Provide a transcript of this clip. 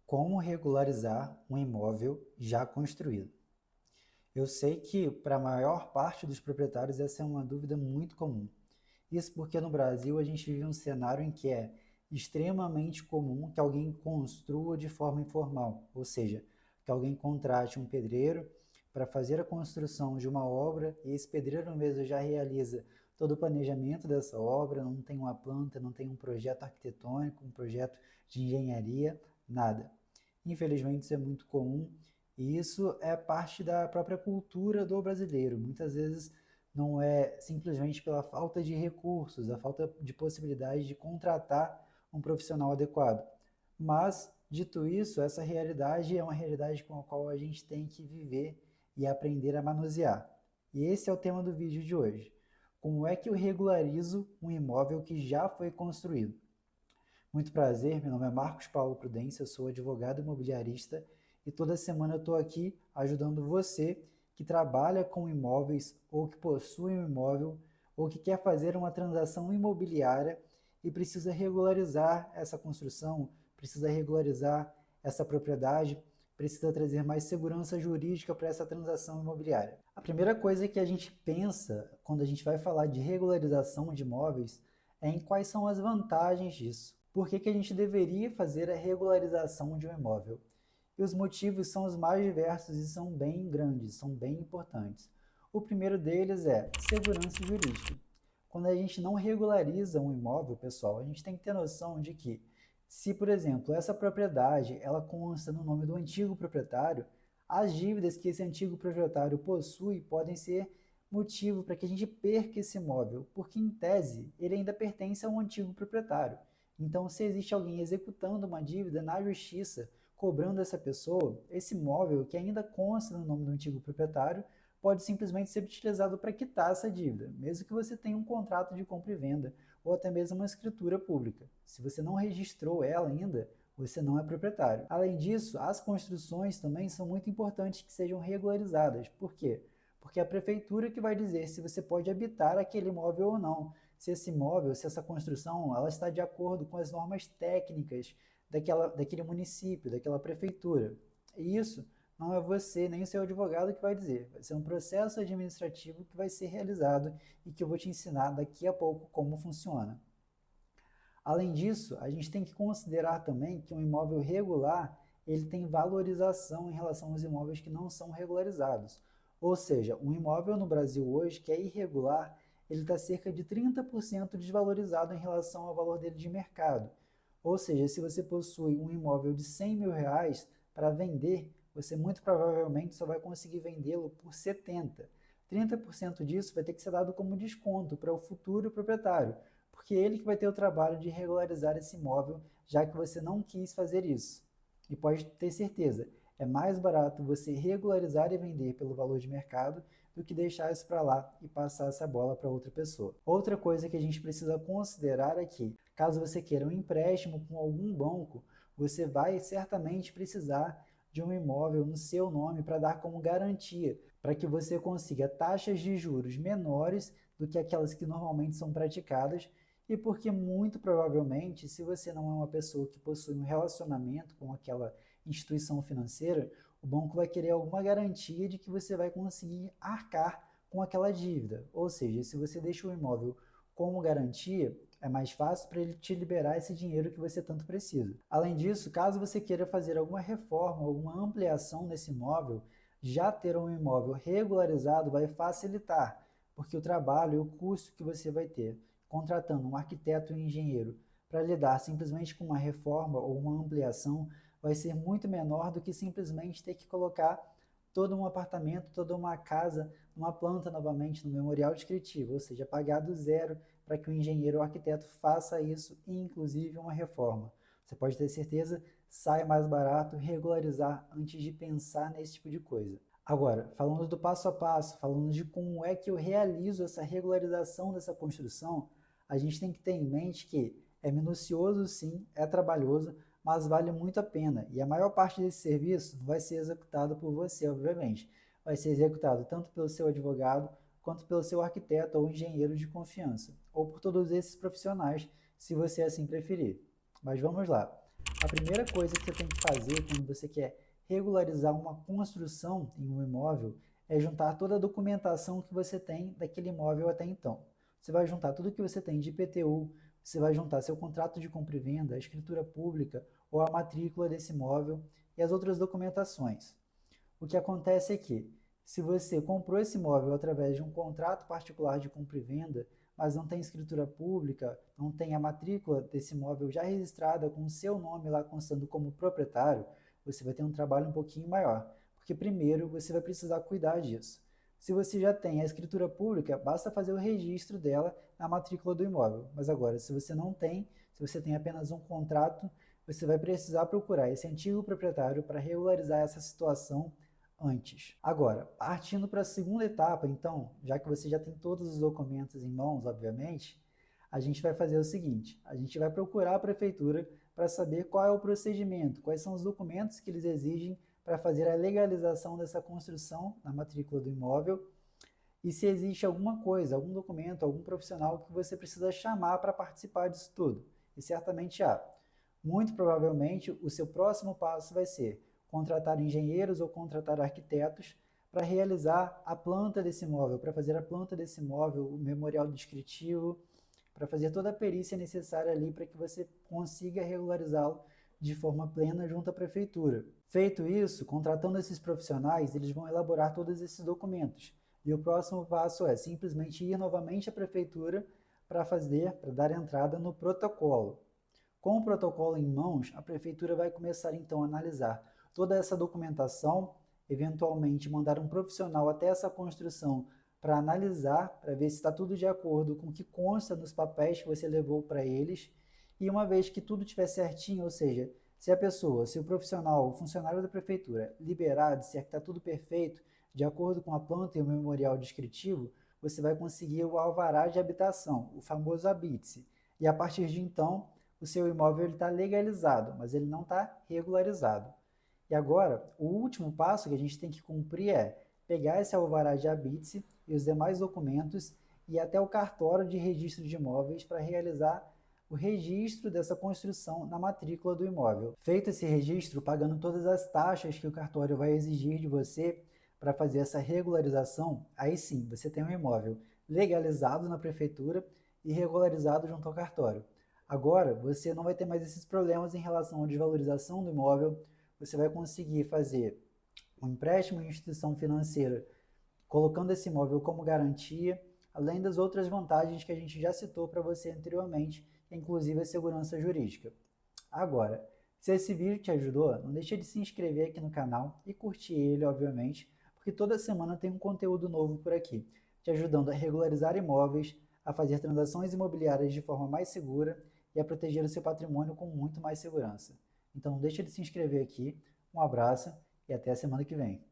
Como regularizar um imóvel já construído? Eu sei que para a maior parte dos proprietários essa é uma dúvida muito comum. Isso porque no Brasil a gente vive um cenário em que é extremamente comum que alguém construa de forma informal, ou seja, que alguém contrate um pedreiro para fazer a construção de uma obra e esse pedreiro mesmo já realiza todo o planejamento dessa obra, não tem uma planta, não tem um projeto arquitetônico, um projeto de engenharia, nada. Infelizmente isso é muito comum e isso é parte da própria cultura do brasileiro. Muitas vezes não é simplesmente pela falta de recursos, a falta de possibilidade de contratar um profissional adequado. Mas, dito isso, essa realidade é uma realidade com a qual a gente tem que viver e aprender a manusear. E esse é o tema do vídeo de hoje. Como é que eu regularizo um imóvel que já foi construído? Muito prazer, meu nome é Marcos Paulo Prudência, eu sou advogado imobiliarista e toda semana eu estou aqui ajudando você que trabalha com imóveis ou que possui um imóvel ou que quer fazer uma transação imobiliária e precisa regularizar essa construção, precisa regularizar essa propriedade, precisa trazer mais segurança jurídica para essa transação imobiliária. A primeira coisa que a gente pensa quando a gente vai falar de regularização de imóveis é em quais são as vantagens disso. Por que a gente deveria fazer a regularização de um imóvel? E os motivos são os mais diversos e são bem grandes, são bem importantes. O primeiro deles é segurança jurídica. Quando a gente não regulariza um imóvel, pessoal, a gente tem que ter noção de que, se, por exemplo, essa propriedade ela consta no nome do antigo proprietário, as dívidas que esse antigo proprietário possui podem ser motivo para que a gente perca esse imóvel, porque em tese ele ainda pertence a um antigo proprietário. Então, se existe alguém executando uma dívida na justiça, cobrando essa pessoa, esse imóvel que ainda consta no nome do antigo proprietário pode simplesmente ser utilizado para quitar essa dívida, mesmo que você tenha um contrato de compra e venda ou até mesmo uma escritura pública. Se você não registrou ela ainda, você não é proprietário. Além disso, as construções também são muito importantes que sejam regularizadas. Por quê? Porque é a prefeitura que vai dizer se você pode habitar aquele imóvel ou não, se esse imóvel, se essa construção, ela está de acordo com as normas técnicas daquele município, daquela prefeitura. E isso não é você nem o seu advogado que vai dizer, vai ser um processo administrativo que vai ser realizado e que eu vou te ensinar daqui a pouco como funciona. Além disso, a gente tem que considerar também que um imóvel regular ele tem valorização em relação aos imóveis que não são regularizados. Ou seja, um imóvel no Brasil hoje que é irregular, ele está cerca de 30% desvalorizado em relação ao valor dele de mercado. Ou seja, se você possui um imóvel de 100 mil reais para vender, você muito provavelmente só vai conseguir vendê-lo por 70. 30% disso vai ter que ser dado como desconto para o futuro proprietário, porque é ele que vai ter o trabalho de regularizar esse imóvel, já que você não quis fazer isso. E pode ter certeza, é mais barato você regularizar e vender pelo valor de mercado do que deixar isso para lá e passar essa bola para outra pessoa. Outra coisa que a gente precisa considerar é que, caso você queira um empréstimo com algum banco, você vai certamente precisar de um imóvel no seu nome para dar como garantia, para que você consiga taxas de juros menores do que aquelas que normalmente são praticadas e porque muito provavelmente, se você não é uma pessoa que possui um relacionamento com aquela instituição financeira, o banco vai querer alguma garantia de que você vai conseguir arcar com aquela dívida. Ou seja, se você deixa o imóvel como garantia, é mais fácil para ele te liberar esse dinheiro que você tanto precisa. Além disso, caso você queira fazer alguma reforma, alguma ampliação nesse imóvel, já ter um imóvel regularizado vai facilitar, porque o trabalho e o custo que você vai ter contratando um arquiteto e um engenheiro para lidar simplesmente com uma reforma ou uma ampliação vai ser muito menor do que simplesmente ter que colocar todo um apartamento, toda uma casa, uma planta novamente no memorial descritivo, ou seja, pagar do zero para que o engenheiro ou arquiteto faça isso e inclusive uma reforma. Você pode ter certeza, sai mais barato regularizar antes de pensar nesse tipo de coisa. Agora, falando do passo a passo, falando de como é que eu realizo essa regularização dessa construção, a gente tem que ter em mente que é minucioso sim, é trabalhoso, mas vale muito a pena. E a maior parte desse serviço vai ser executado por você, obviamente. Vai ser executado tanto pelo seu advogado, quanto pelo seu arquiteto ou engenheiro de confiança, ou por todos esses profissionais, se você assim preferir. Mas vamos lá. A primeira coisa que você tem que fazer quando você quer regularizar uma construção em um imóvel é juntar toda a documentação que você tem daquele imóvel até então. Você vai juntar tudo que você tem de IPTU, você vai juntar seu contrato de compra e venda, a escritura pública ou a matrícula desse imóvel e as outras documentações. O que acontece é que, se você comprou esse imóvel através de um contrato particular de compra e venda, mas não tem escritura pública, não tem a matrícula desse imóvel já registrada com o seu nome lá constando como proprietário, você vai ter um trabalho um pouquinho maior, porque primeiro você vai precisar cuidar disso. Se você já tem a escritura pública, basta fazer o registro dela na matrícula do imóvel. Mas agora, se você não tem, se você tem apenas um contrato, você vai precisar procurar esse antigo proprietário para regularizar essa situação antes. Agora, partindo para a segunda etapa, então, já que você já tem todos os documentos em mãos, obviamente, a gente vai fazer o seguinte: a gente vai procurar a prefeitura para saber qual é o procedimento, quais são os documentos que eles exigem para fazer a legalização dessa construção na matrícula do imóvel e se existe alguma coisa, algum documento, algum profissional que você precisa chamar para participar disso tudo. E certamente há. Muito provavelmente, o seu próximo passo vai ser contratar engenheiros ou contratar arquitetos para realizar a planta desse imóvel, para fazer a planta desse imóvel, o memorial descritivo, para fazer toda a perícia necessária ali para que você consiga regularizá-lo de forma plena junto à prefeitura. Feito isso, contratando esses profissionais, eles vão elaborar todos esses documentos. E o próximo passo é simplesmente ir novamente à prefeitura para dar entrada no protocolo. Com o protocolo em mãos, a prefeitura vai começar então a analisar toda essa documentação, eventualmente mandar um profissional até essa construção para analisar, para ver se está tudo de acordo com o que consta nos papéis que você levou para eles. E uma vez que tudo estiver certinho, ou seja, se a pessoa, se o profissional, o funcionário da prefeitura liberar, disser que está tudo perfeito, de acordo com a planta e o memorial descritivo, você vai conseguir o alvará de habitação, o famoso habite-se. E a partir de então, o seu imóvel está legalizado, mas ele não está regularizado. E agora, o último passo que a gente tem que cumprir é pegar esse alvará de habite-se e os demais documentos e ir até o cartório de registro de imóveis para realizar o registro dessa construção na matrícula do imóvel. Feito esse registro, pagando todas as taxas que o cartório vai exigir de você para fazer essa regularização, aí sim, você tem um imóvel legalizado na prefeitura e regularizado junto ao cartório. Agora, você não vai ter mais esses problemas em relação à desvalorização do imóvel, você vai conseguir fazer um empréstimo em instituição financeira colocando esse imóvel como garantia, além das outras vantagens que a gente já citou para você anteriormente, inclusive a segurança jurídica. Agora, se esse vídeo te ajudou, não deixe de se inscrever aqui no canal e curtir ele, obviamente, porque toda semana tem um conteúdo novo por aqui, te ajudando a regularizar imóveis, a fazer transações imobiliárias de forma mais segura e a proteger o seu patrimônio com muito mais segurança. Então não deixe de se inscrever aqui, um abraço e até a semana que vem.